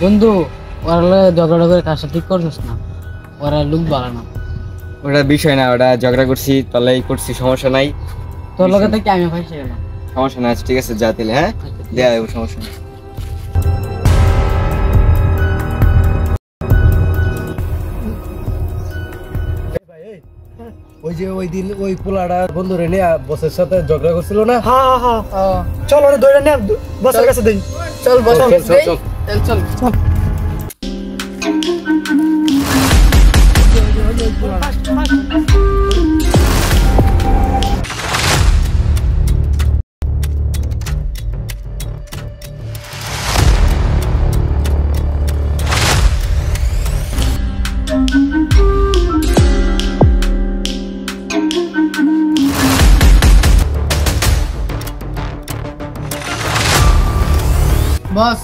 বন্ধু ওরা ঝগড়া করে কাজটা ঠিক করছিস না, ওরা লোক ভালো না। ওটা বিষয় না, ওটা ঝগড়া করছি তলাই করছি, সমস্যা নাই। তোর লগে থেকে আমি ফাঁসে গেলাম। সমস্যা নাই, ঠিক আছে যা দিলে। হ্যাঁ দেয়া যাবে, সমস্যা নেই। ওই যে ওই দিন ওই পোলাটা বন্ধুরে নিয়ে বসের সাথে ঝগড়া করছিল না? হ্যাঁ হ্যাঁ হ্যাঁ, চল ওরে ধরে নে, বসের কাছে দেই। চল বস, চল, চল, চল। চল চল। বস